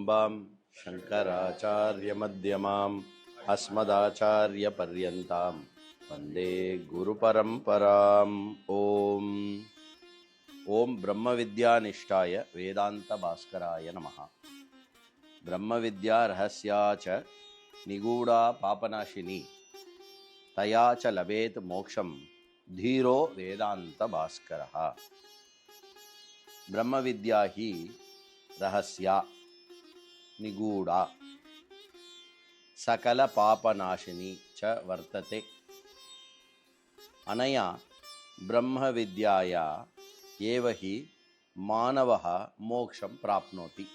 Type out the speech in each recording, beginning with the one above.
சதாசிவசமாரம்பாம் சங்கராச்சார்யமத்யமாம் அஸ்மதாச்சார்யபர்யந்தாம் வந்தே குருபரம்பராம். ஓம் ஓம் பிரம்மவித்யாநிஷ்டாய வேதாந்தபாஸ்கராய நமः. பிரம்மவித்யா ரஹஸ்யாச்ச நிகூடா பாபநாசினி தயா ச லபேத் மோக்ஷம் தீரோ வேதாந்தபாஸ்கரः. பிரம்மவித்யா ஹி ரஹஸ்யா நிகூடா சகல பாபநாசினி ச வர்த்ததே. அனயா பிரம்மவித்யாயா ஏவ ஹி மானவः மோக்ஷம் பிராப்னோதி.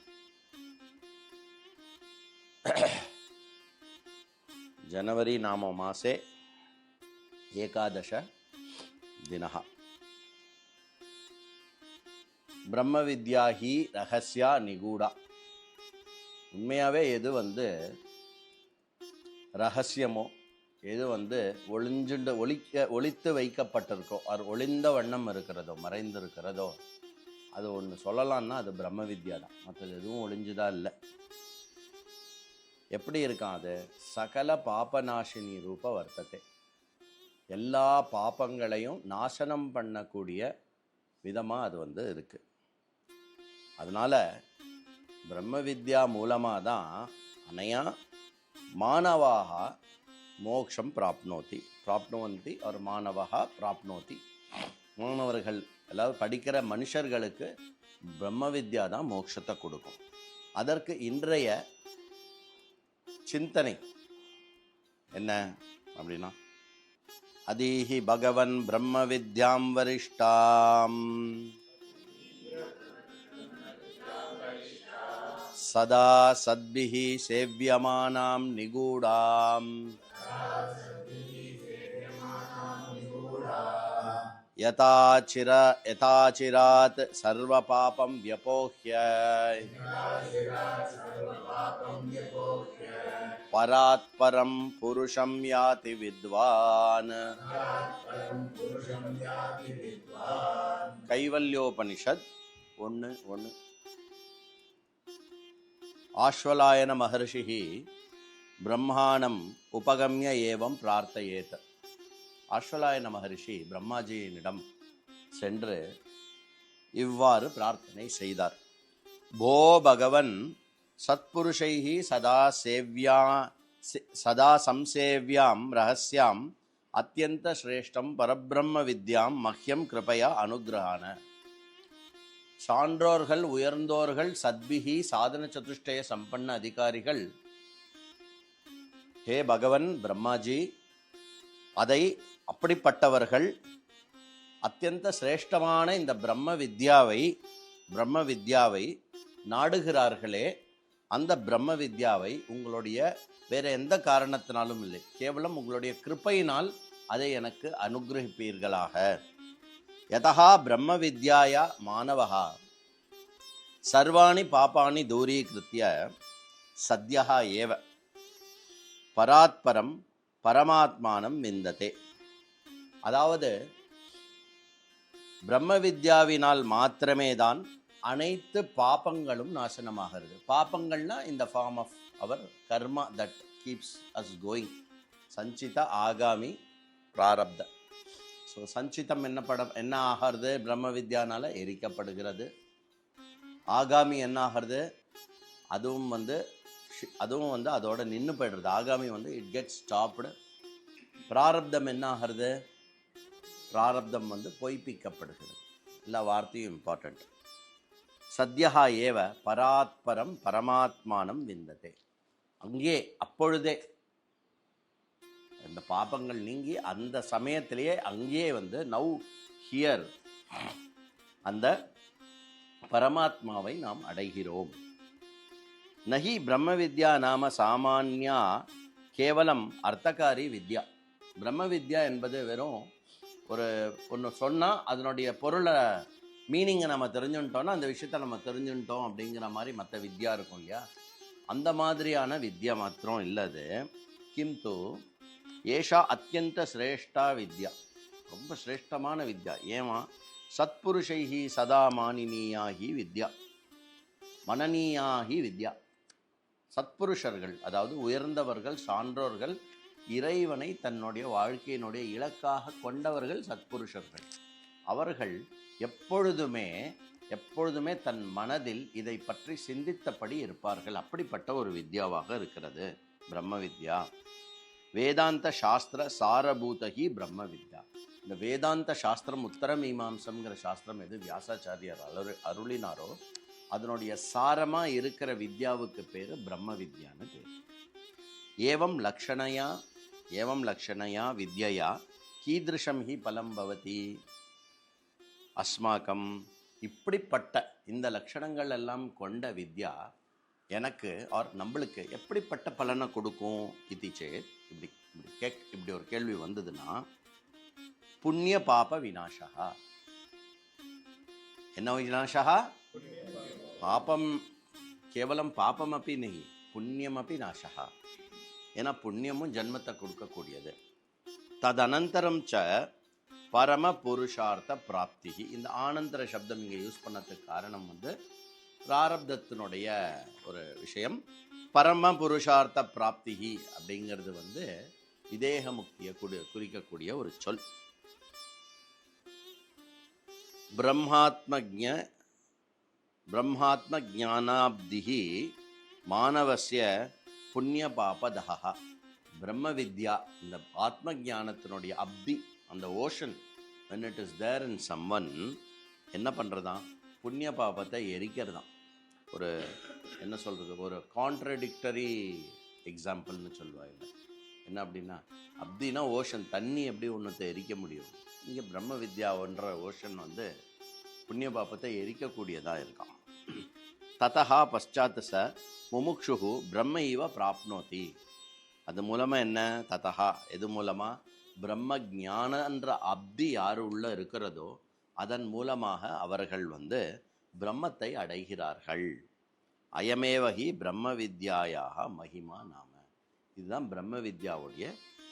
जनवरी नामो मासे एकादश दिनः. பிரம்மவித்யா ஹி ரகசியா நிகூடா. உண்மையாகவே எது ரகசியமோ, எது ஒளித்து வைக்கப்பட்டிருக்கோ, அது ஒளிந்த வண்ணம் இருக்கிறதோ, மறைந்திருக்கிறதோ, அது ஒன்று சொல்லலான்னா அது பிரம்மவித்யா தான். மற்றது எதுவும் ஒளிஞ்சுதான் இல்லை. எப்படி இருக்கான் அது? சகல பாபநாசினி ரூப வர்த்தத்தை. எல்லா பாபங்களையும் நாசனம் பண்ணக்கூடிய விதமாக அது இருக்கு. அதனால பிரம்ம வித்யா மூலமாக தான் அனையா மானவாக மோக்ஷம் பிராப்னோந்தி ஒரு மாணவா பிராப்னோதி. மாணவர்கள் அதாவது படிக்கிற மனுஷர்களுக்கு பிரம்ம வித்யா தான் மோட்சத்தை கொடுக்கும். அதற்கு இன்றைய சிந்தனை என்ன அப்படின்னா, அதீஹி பகவன் பிரம்ம வித்யாம் வரிஷ்டாம் சதா சத்பிஹி சேவ்யமானாம் நிகூடாம் யதாச்சிராத் சர்வ பாபம் வ்யபோஹ்ய பராத்பரம் புருஷம் யாதி வித்வான். கைவல்யோபனிஷத் 1:1. ஆஸ்வலாயன மகர்ஷி பிரம்மாணம் உபகம்ய ஏவம் பிரார்த்தயேத். ஆஸ்வலாயன மகர்ஷி பிரம்மாஜியினிடம் சென்று இவ்வாறு பிரார்த்தனை செய்தார். போ பகவன் சத்புருஷைஹி சதா சம்சேவ்யாம் ரகஸ்யாம் அத்யந்த ஸ்ரேஷ்டம் பரபிரம்ம வித்யாம் மஹ்யம் கிருபயா அனுகிரகான. சான்றோர்கள், உயர்ந்தோர்கள், சத்பிஹி சாதன சதுஷ்டய சம்பன்ன அதிகாரிகள், ஹே பகவன் பிரம்மாஜி, அதை அப்படிப்பட்டவர்கள் அத்தியந்த சிரேஷ்டமான இந்த பிரம்ம வித்யாவை நாடுகிறார்களே, அந்த பிரம்ம வித்யாவை உங்களுடைய வேற எந்த காரணத்தினாலும் இல்லை, கேவலம் உங்களுடைய கிருபையினால் அதை எனக்கு அனுகிரகிப்பீர்களாக. யதா பிரம்ம வித்யாயா மானவஹா சர்வாணி பாபானி தூரீகிருத்ய சத்யஹ ஏவ பராத்பரம் பரமாத்மானம் விந்ததே. அதாவது பிரம்ம வித்யாவினால் மாத்திரமே தான் அனைத்து பாபங்களும் நாசனமாகிறது. பாபங்கள்னா இந்த form of our karma that keeps us going. சஞ்சித ஆகாமி பிராரப்த. ஸோ சஞ்சிதம் என்ன ஆகிறது? பிரம்ம வித்யானால எரிக்கப்படுகிறது. ஆகாமி என்ன ஆகிறது? அதுவும் அதோட நின்று போய்டுறது. ஆகாமி இட் கெட் ஸ்டாப்டு. பிராரப்தம் என்ன ஆகிறது? பிராரப்தம் பொய்ப்பிக்கப்படுகிறது. எல்லா வார்த்தையும் இம்பார்ட்டண்ட். சத்யஹா ஏவ பராத்பரம் பரமாத்மானம் விந்ததே. அங்கே அப்பொழுதே இந்த பாபங்கள் நீங்கி அந்த சமயத்திலேயே அங்கே நவ் ஹியர் அந்த பரமாத்மாவை நாம் அடைகிறோம். நஹி பிரம்ம வித்யா நாம சாமான்யா கேவலம் அர்த்தகாரி வித்யா. பிரம்ம வித்யா என்பது வெறும் ஒன்று சொன்னால் அதனுடைய பொருளை மீனிங்கை நம்ம தெரிஞ்சுட்டோன்னா அந்த விஷயத்தை நம்ம தெரிஞ்சுட்டோம் அப்படிங்கிற மாதிரி மற்ற வித்யா இருக்கும் இல்லையா, அந்த மாதிரியான வித்யா மாத்திரம் இல்லது. கிம்து ஏஷா அத்தியந்த சிரேஷ்டா வித்யா, ரொம்ப சிரேஷ்டமான வித்யா. ஏமா சத்புருஷைஹி சதா மானினியாகி வித்யா, மனநீயாகி வித்யா. சத்புருஷர்கள், அதாவது உயர்ந்தவர்கள், சான்றோர்கள், இறைவனை தன்னுடைய வாழ்க்கையினுடைய இலக்காக கொண்டவர்கள் சத்புருஷர்கள். அவர்கள் எப்பொழுதுமே தன் மனதில் இதை பற்றி சிந்தித்தபடி இருப்பார்கள். அப்படிப்பட்ட ஒரு வித்யாவாக இருக்கிறது பிரம்ம வித்யா. வேதாந்த சாஸ்திர சாரபூதகி பிரம்ம வித்யா. இந்த வேதாந்த சாஸ்திரம், உத்தர மீமாம்சம்ங்கிற சாஸ்திரம் எது வியாசாச்சாரியார் அருளினாரோ அதனுடைய சாரமா இருக்கிற வித்யாவுக்கு பேரு பிரம்ம வித்யான்னு பேர். ஏவம் லக்ஷணையா வித்யா கீதிருஷம் ஹி பலம் பவதி அஸ்மாக்கம். இப்படிப்பட்ட இந்த லட்சணங்கள் எல்லாம் கொண்ட வித்யா எனக்கு நம்மளுக்கு எப்படிப்பட்ட பலனை கொடுக்கும்? இது சேத் இப்படி ஒரு கேள்வி வந்ததுன்னா, புண்ணிய பாப விநாசா. என்ன விநாசா? பாபம் கேவலம் பாபம் அப்படி நெய், புண்ணியம் அப்படி நாசா. ஏன்னா புண்ணியமும் ஜன்மத்தை கொடுக்கக்கூடியது. ததனந்தரம் ச பரம புருஷார்த்த பிராப்தி. இந்த ஆனந்தர சப்தம் இங்கே யூஸ் பண்ணதுக்கு காரணம் பிராரப்தத்தினுடைய ஒரு விஷயம். பரம புருஷார்த்த பிராப்தி அப்படிங்கிறது விதேக முக்தியை குறிக்கக்கூடிய ஒரு சொல். பிரம்மாத்ம ஜானாப்தி மானவசிய புண்ணிய பாபதஹா. பிரம்ம வித்யா, இந்த ஆத்ம ஜானத்தினுடைய அப்தி, அந்த ocean, when it is there in someone, என்ன பண்ணுறதான்? புண்ணிய பாபத்தை எரிக்கிறதான். ஒரு என்ன சொல்கிறது, ஒரு கான்ட்ரடிக்டரி எக்ஸாம்பிள்னு சொல்லுவாங்க. என்ன அப்படின்னா, அப்படின்னா ஓஷன், தண்ணி எப்படி ஒன்றத்தை எரிக்க முடியும்? இங்கே பிரம்ம வித்யான்ற ஓஷன் புண்ணிய பாபத்தை எரிக்கக்கூடியதாக இருக்கான். ததா பశ్చాத் ச முமுக்ஷு பிரம்ம இவ பிராப்னோதி. அது மூலமாக என்ன? ததா எது மூலமாக? பிரம்ம ஞானன்ற அப்தி யார் உள்ள இருக்கிறதோ அதன் மூலமாக அவர்கள் பிரம்மத்தை அடைகிறார்கள். அயமேவகி பிரம்ம வித்யாயாக மகிமா நாம. இதுதான் பிரம்ம வித்யாவுடைய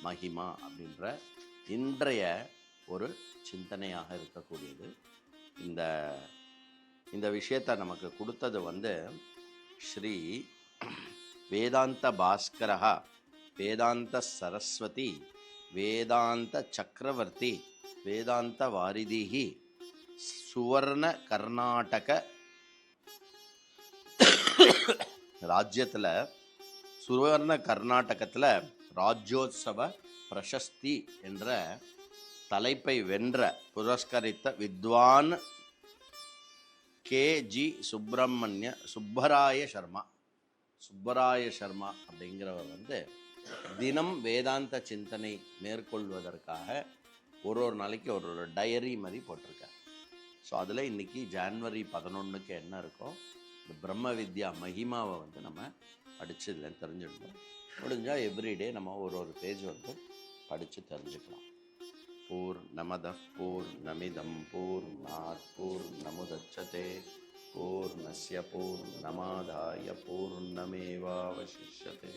மகிமா அப்படின்ற இன்றைய ஒரு சிந்தனையாக இருக்கக்கூடியது. இந்த விஷயத்தை நமக்கு கொடுத்தது ஸ்ரீ வேதாந்த பாஸ்கரா, வேதாந்த சரஸ்வதி, வேதாந்த சக்கரவர்த்தி, வேதாந்த வாரிதிஹி, சுவர்ண கர்நாடக ராஜ்யத்தில், சுவர்ண கர்நாடகத்தில் ராஜ்யோத்சவ பிரசஸ்தி என்ற தலைப்பை வென்ற புரஸ்கரித்த வித்வான் கே.ஜி. சுப்பராய சர்மா அப்படிங்கிறவர் தினம் வேதாந்த சிந்தனை மேற்கொள்வதற்காக ஒரு நாளைக்கு ஒரு டயரி மாதிரி போட்டிருக்கார். ஸோ அதில் இன்றைக்கி ஜான்வரி 11க்கு என்ன இருக்கோ இந்த பிரம்ம வித்யா மகிமாவை நம்ம படித்து இதில் தெரிஞ்சுக்கணும். முடிஞ்சால் எவ்ரிடே நம்ம ஒரு பேஜ் படித்து தெரிஞ்சுக்கலாம். பூர்ணமதః பூர்ணமிதம் பூர்ணாத் பூர்ணமுதச்யதே பூர்ணஸ்ய பூர்ணமாதாய பூர்ணமேவாவசிஷ்யதே.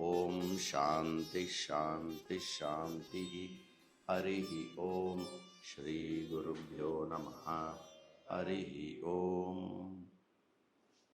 ஓம் சாந்தி சாந்தி சாந்தி. ஹரி ஓம். ஸ்ரீ குருப்யோ நமः. ஹரி ஓம்.